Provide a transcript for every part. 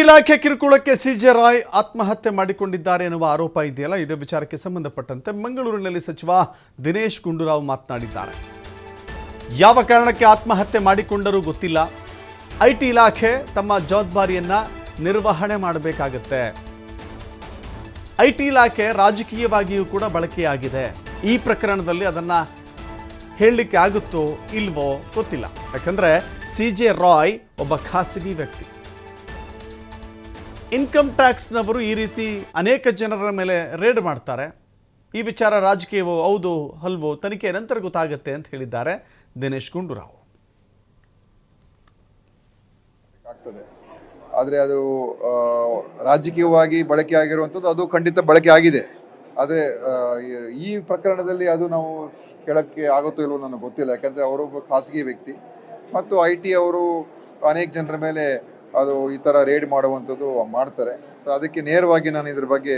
ಇಲಾಖೆ ಕಿರುಕುಳಕ್ಕೆ ಸಿಜೆ ರಾಯ್ ಆತ್ಮಹತ್ಯೆ ಮಾಡಿಕೊಂಡಿದ್ದಾರೆ ಎನ್ನುವ ಆರೋಪ ಇದೆಯಲ್ಲ, ಇದೇ ವಿಚಾರಕ್ಕೆ ಸಂಬಂಧಪಟ್ಟಂತೆ ಮಂಗಳೂರಿನಲ್ಲಿ ಸಚಿವ ದಿನೇಶ್ ಗುಂಡೂರಾವ್ ಮಾತನಾಡಿದ್ದಾರೆ. ಯಾವ ಕಾರಣಕ್ಕೆ ಆತ್ಮಹತ್ಯೆ ಮಾಡಿಕೊಂಡರೂ ಗೊತ್ತಿಲ್ಲ. ಐಟಿ ಇಲಾಖೆ ತಮ್ಮ ಜವಾಬ್ದಾರಿಯನ್ನ ನಿರ್ವಹಣೆ ಮಾಡಬೇಕಾಗುತ್ತೆ. ಐಟಿ ಇಲಾಖೆ ರಾಜಕೀಯವಾಗಿಯೂ ಕೂಡ ಬಳಕೆಯಾಗಿದೆ. ಈ ಪ್ರಕರಣದಲ್ಲಿ ಅದನ್ನ ಹೇಳಲಿಕ್ಕೆ ಆಗುತ್ತೋ ಇಲ್ವೋ ಗೊತ್ತಿಲ್ಲ. ಯಾಕಂದ್ರೆ ಸಿಜೆ ರಾಯ್ ಒಬ್ಬ ಖಾಸಗಿ ವ್ಯಕ್ತಿ. ಇನ್ಕಮ್ ಟ್ಯಾಕ್ಸ್ನವರು ಈ ರೀತಿ ಅನೇಕ ಜನರ ಮೇಲೆ ರೇಡ್ ಮಾಡ್ತಾರೆ. ಈ ವಿಚಾರ ರಾಜಕೀಯವೋ ಹೌದು ಅಲ್ವೋ ತನಿಖೆ ನಂತರ ಗೊತ್ತಾಗುತ್ತೆ ಅಂತ ಹೇಳಿದ್ದಾರೆ ದಿನೇಶ್ ಗುಂಡೂರಾವ್. ಆದರೆ ಅದು ರಾಜಕೀಯವಾಗಿ ಬಳಕೆ ಆಗಿರುವಂಥದ್ದು ಅದು ಖಂಡಿತ ಬಳಕೆ ಆಗಿದೆ. ಆದರೆ ಈ ಪ್ರಕರಣದಲ್ಲಿ ಅದು ನಾವು ಕೇಳೋಕ್ಕೆ ಆಗುತ್ತೋ ಇಲ್ವೋ ನನಗೆ ಗೊತ್ತಿಲ್ಲ. ಯಾಕಂದರೆ ಅವರೊಬ್ಬ ಖಾಸಗಿ ವ್ಯಕ್ತಿ ಮತ್ತು ಐ ಟಿ ಅವರು ಅನೇಕ ಜನರ ಮೇಲೆ ಅದು ಈ ಥರ ರೇಡ್ ಮಾಡುವಂಥದ್ದು ಮಾಡ್ತಾರೆ. ಅದಕ್ಕೆ ನೇರವಾಗಿ ನಾನು ಇದ್ರ ಬಗ್ಗೆ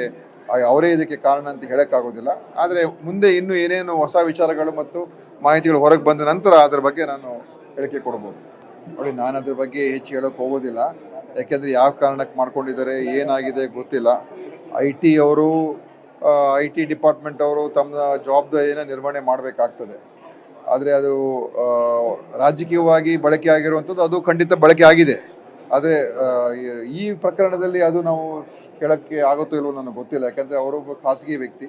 ಅವರೇ ಇದಕ್ಕೆ ಕಾರಣ ಅಂತ ಹೇಳೋಕ್ಕಾಗೋದಿಲ್ಲ. ಆದರೆ ಮುಂದೆ ಇನ್ನೂ ಏನೇನು ಹೊಸ ವಿಚಾರಗಳು ಮತ್ತು ಮಾಹಿತಿಗಳು ಹೊರಗೆ ಬಂದ ನಂತರ ಅದ್ರ ಬಗ್ಗೆ ನಾನು ಹೇಳಿಕೆ ಕೊಡ್ಬೋದು. ನೋಡಿ, ನಾನು ಅದ್ರ ಬಗ್ಗೆ ಹೆಚ್ಚು ಹೇಳೋಕ್ಕೆ ಹೋಗೋದಿಲ್ಲ. ಯಾಕೆಂದರೆ ಯಾವ ಕಾರಣಕ್ಕೆ ಮಾಡ್ಕೊಂಡಿದ್ದಾರೆ, ಏನಾಗಿದೆ ಗೊತ್ತಿಲ್ಲ. ಐ ಟಿ ಅವರು ಐ ಟಿ ಡಿಪಾರ್ಟ್ಮೆಂಟ್ ಅವರು ತಮ್ಮ ಜವಾಬ್ದಾರಿಯನ್ನು ನಿರ್ವಹಣೆ ಮಾಡಬೇಕಾಗ್ತದೆ. ಆದರೆ ಅದು ರಾಜಕೀಯವಾಗಿ ಬಳಕೆ ಆಗಿರುವಂಥದ್ದು ಅದು ಖಂಡಿತ ಬಳಕೆ ಆಗಿದೆ. ಆದರೆ ಈ ಪ್ರಕರಣದಲ್ಲಿ ಅದು ನಾವು ಕೇಳೋಕ್ಕೆ ಆಗುತ್ತೋ ಇಲ್ವೋ ನನಗೆ ಗೊತ್ತಿಲ್ಲ. ಯಾಕಂದರೆ ಅವರೊಬ್ಬ ಖಾಸಗಿ ವ್ಯಕ್ತಿ